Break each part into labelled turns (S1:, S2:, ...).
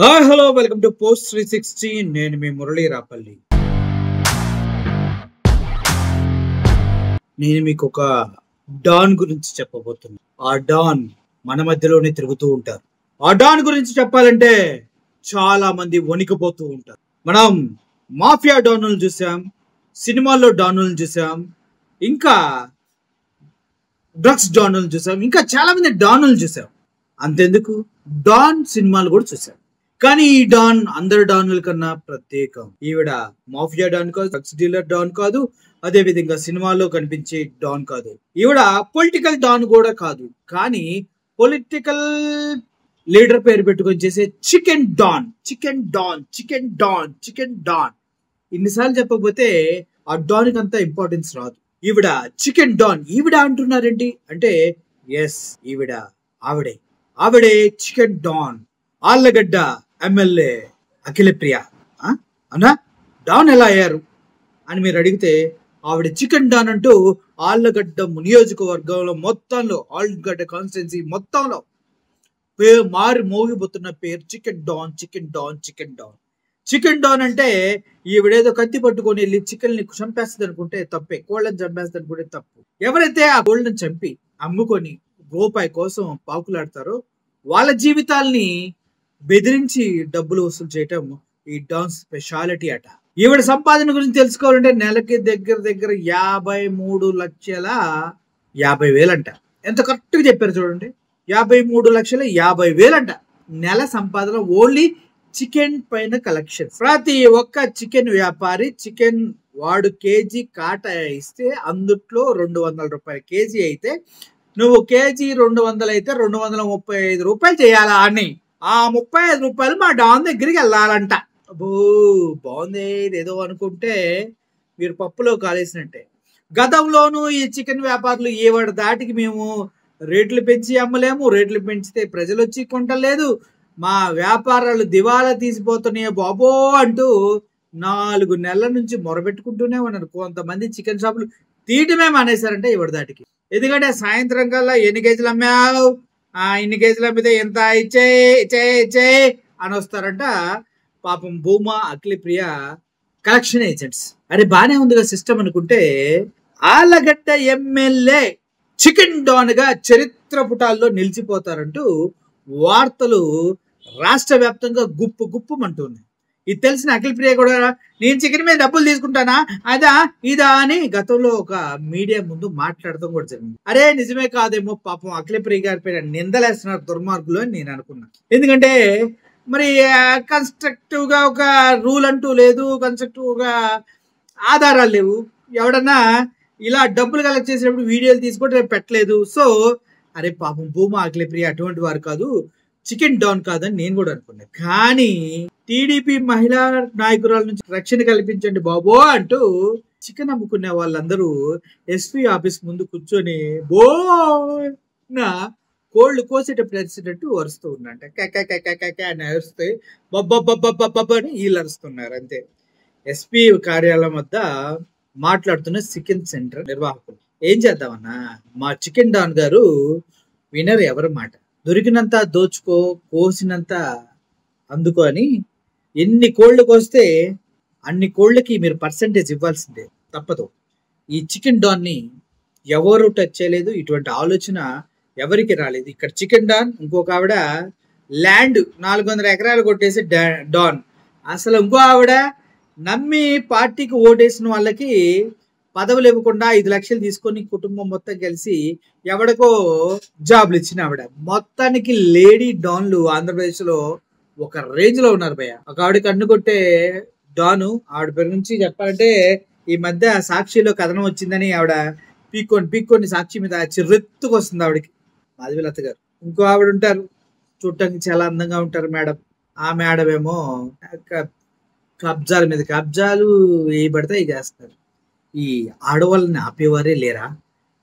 S1: Hi hello welcome to post 360. నేను మీ మురళీ రాపల్లి. నేను మీకు ఒక డాన్ గురించి చెప్పబోతున్నా. ఆ డాన్ మన మధ్యలోనే తిరుగుతూ ఉంటారు. ఆ డాన్ గురించి చెప్పాలంటే చాలా మంది వణికిపోతూ ఉంటారు. మనం మాఫియా డానులను చూసాం, సినిమాల్లో డానులను చూసాం, ఇంకా డ్రగ్స్ డానులను చూసాం, ఇంకా చాలా మంది డానులను చూసాం. అంతెందుకు, డాన్ సినిమాలు కూడా చూసాం. కానీ ఈ డాన్ అందరు డానుల కన్నా ప్రత్యేకం. ఈవిడ మాఫియా డాన్ కాదు, డ్రగ్స్ డీలర్ డాన్ కాదు, అదే విధంగా సినిమాలో కనిపించే డాన్ కాదు. ఈవిడ పొలిటికల్ డాన్ కూడా కాదు, కానీ పొలిటికల్ లీడర్ పేరు పెట్టుకొని చేసే chicken don. Chicken don, chicken don, chicken don. ఇన్నిసార్లు చెప్పకపోతే ఆ డాన్ కి అంత ఇంపార్టెన్స్ రాదు. ఈవిడ చికెన్ డాన్. ఈవిడ అంటున్నారేంటి అంటే, ఎస్, ఆవిడే chicken don. Allagadda MLA Akhilapriya. అన్నా డాన్ ఎలా అయ్యారు అని మీరు అడిగితే, ఆవిడ చికెన్ డాన్ అంటూ ఆళ్ళగడ్డ నియోజకవర్గంలో మొత్తంలో, ఆళ్ళగడ్డ కాన్స్టిట్యున్సీ మొత్తంలో మారి మోగిపోతున్న పేరు chicken don, chicken don, chicken don. Chicken don అంటే ఈవిడేదో కత్తి పట్టుకొని వెళ్ళి చికెన్ ని చంపేస్తుంది అనుకుంటే తప్పే, కోళ్ళని చంపేస్తుంది అనుకుంటే తప్పు. ఎవరైతే ఆ కోళ్ళని చంపి అమ్ముకొని రూపాయి కోసం పాకులాడతారో వాళ్ళ జీవితాల్ని బెదిరించి డబ్బులు వసూలు చేయటం ఈ డాన్ స్పెషాలిటీ అట. ఈవిడ సంపాదన గురించి తెలుసుకోవాలంటే నెలకి దగ్గర దగ్గర 53,50,000 అంట. ఎంత కరెక్ట్ గా చెప్పారు చూడండి, 53,50,000 అంట నెల సంపాదన. ఓన్లీ చికెన్ పైన కలెక్షన్. ప్రతి ఒక్క చికెన్ వ్యాపారి చికెన్ వాడు కేజీ కాట ఇస్తే అందుట్లో 200 రూపాయలు కేజీ అయితే, నువ్వు కేజీ 200 అయితే 235 రూపాయలు చేయాలా అని. ఆ 35 రూపాయలు మా డాన్ దగ్గరికి వెళ్ళాలంట. అబ్బో బాగుంది ఇదేదో అనుకుంటే మీరు పప్పులో కాలేసినట్టే. గతంలోనూ ఈ చికెన్ వ్యాపారులు ఏవాడు దాటికి మేము రేట్లు పెంచి అమ్మలేము, రేట్లు పెంచితే ప్రజలు వచ్చి కొంటలేదు, మా వ్యాపారాలు దివాలా తీసిపోతున్నాయి బాబో అంటూ 4 నెలల నుంచి మొరబెట్టుకుంటూనే ఉన్నారు. కొంతమంది చికెన్ షాపులు తీయటమే మానేశారంటే ఇవాడు దాటికి. ఎందుకంటే సాయంత్రం కల్లా ఎన్ని కేజీలు అమ్మావు, ఇన్ని కేజీలు అమ్మితే ఎంత ఇచ్చే అని వస్తారంట. పాపం భూమా, అఖిలప్రియ కలెక్షన్ ఏజెంట్స్. అరే బానే ఉందిగా సిస్టమ్ అనుకుంటే, ఆళ్ళగడ్డ ఎమ్మెల్యే చికెన్ డాన్ గా చరిత్ర పుటాల్లో నిలిచిపోతారంటూ వార్తలు రాష్ట్ర వ్యాప్తంగా గుప్పుమంటున్నాయి. ఇది తెలిసిన అఖిలప్రియ కూడా, నేను చికెన్ మీద డబ్బులు తీసుకుంటానా అదా ఇదా అని గతంలో ఒక మీడియా ముందు మాట్లాడటం కూడా జరిగింది. అరే నిజమే కాదేమో, పాపం అఖిలప్రియ గారి పైన నిందలేస్తున్నారు దుర్మార్గులు అని నేను అనుకున్నా. ఎందుకంటే మరి కన్స్ట్రక్టివ్ గా ఒక రూల్ అంటూ లేదు, కన్స్ట్రక్టివ్ గా ఆధారాలు లేవు. ఎవడన్నా ఇలా డబ్బులు కలెక్ట్ చేసినప్పుడు వీడియోలు తీసుకుంటే పెట్టలేదు. సో అరే పాపం భూమా, అఖిలప్రియ అటువంటి వారు కాదు, చికెన్ డాన్ కాదని నేను కూడా అనుకున్నా. కానీ టీడీపీ మహిళా నాయకురాల నుంచి రక్షణ కల్పించండి బాబో అంటూ చికెన్ అమ్ముకునే వాళ్ళందరూ ఎస్పీ ఆఫీస్ ముందు కూర్చొని బో నా కోళ్ళు కోసేటప్పుడు అరిచేటట్టు అరుస్తూ ఉన్నంట. అని అరిస్తే బొబ్బని వీళ్ళు అరుస్తున్నారు అంతే. ఎస్పీ కార్యాలయం వద్ద మాట్లాడుతున్న చికెన్ సెంటర్ నిర్వాహకులు, ఏం చేద్దామన్నా, మా చికెన్ డాన్ గారు వినరు ఎవరి మాట. దొరికినంత దోచుకో, కోసినంత అందుకో అని. ఎన్ని కోళ్ళు కోస్తే అన్ని కోళ్ళకి మీరు పర్సంటేజ్ ఇవ్వాల్సిందే, తప్పదు. ఈ చికెన్ డాన్ ని ఎవరు టచ్ చేయలేదు, ఇటువంటి ఆలోచన ఎవరికి రాలేదు. ఇక్కడ చికెన్ డాన్, ఇంకొక ఆవిడ ల్యాండ్ 400 ఎకరాలు కొట్టేసి డాన్. అసలు ఇంకో ఆవిడ నమ్మి పార్టీకి ఓటేసిన వాళ్ళకి పదవులు ఇవ్వకుండా 5 లక్షలు తీసుకొని కుటుంబం మొత్తం కలిసి ఎవడికో జాబ్లు ఇచ్చిన ఆవిడ. మొత్తానికి లేడీ డాన్లు ఆంధ్రప్రదేశ్ లో ఒక రేంజ్ లో ఉన్నారు భయ్య. ఒక ఆవిడకి అన్ను కొట్టే డాను. ఆవిడ పేరు నుంచి చెప్పాలంటే, ఈ మధ్య సాక్షిలో కథనం వచ్చిందని ఆవిడ పీక్కొని సాక్షి మీద చిర్రెత్తుకు వస్తుంది ఆవిడకి, మాధవిలత గారు. ఇంకో ఆవిడ ఉంటారు, చూడటానికి చాలా అందంగా ఉంటారు మేడం. ఆ మేడం ఏమో కబ్జాల మీద కబ్జాలు వేయబడితే చేస్తారు. ఈ ఆడవాళ్ళని ఆపేవారే లేరా,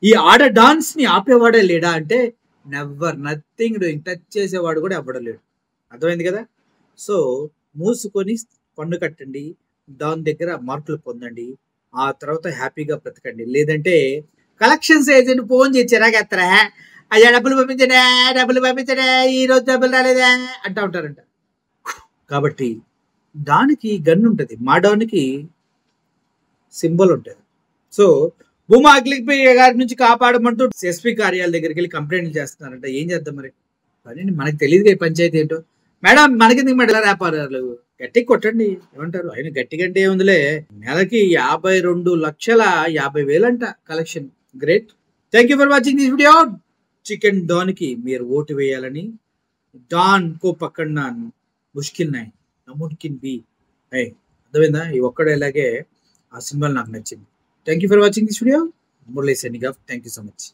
S1: ఈ ఆడ డాన్స్ ని ఆపేవాడే లేడా అంటే నెవర్, నథింగ్ డూయింగ్. టచ్ చేసేవాడు కూడా ఎవ్వడలేడు. అర్థమైంది కదా. సో మూసుకొని పన్ను కట్టండి, దాని దగ్గర మార్కులు పొందండి, ఆ తర్వాత హ్యాపీగా బ్రతకండి. లేదంటే కలెక్షన్స్ ఏజెంట్ ఫోన్ చేసి చిరాకేస్తారా, అయ్యా డబ్బులు పంపించడే ఈ రోజు డబ్బులు రాలేదా అంటా ఉంటారంట. కాబట్టి డాన్కి గన్ ఉంటుంది, మా డాన్కి సింబల్ ఉంటుంది. సో భూమా అఖిలప్రియ గారి నుంచి కాపాడమంటూ ఎస్పీ కార్యాలయ దగ్గరికి వెళ్ళి కంప్లైంట్ చేస్తున్నారంట. ఏం చేద్దాం మరి, పని మనకు తెలియదు పంచాయతీ ఏంటో. మేడం మనకెందుకు మేడం ఇలా వ్యాపారాలు, గట్టిగా కొట్టండి ఏమంటారు. ఆయన గట్టిగా అంటే ఏముందిలే, నెలకి 52,50,000 అంట collection. Great. Thank you for watching this video. Chicken డాన్కి మీరు ఓటు వేయాలని, డాన్ కో పక్కన ముష్కిల్ నై నమున్కిన్ బి. అర్థమైందా? ఈ ఒక్కడే ఇలాగే ఆ సినిమాలు నాకు నచ్చింది. Thank you for watching this video. Murali signing off. Thank you so much.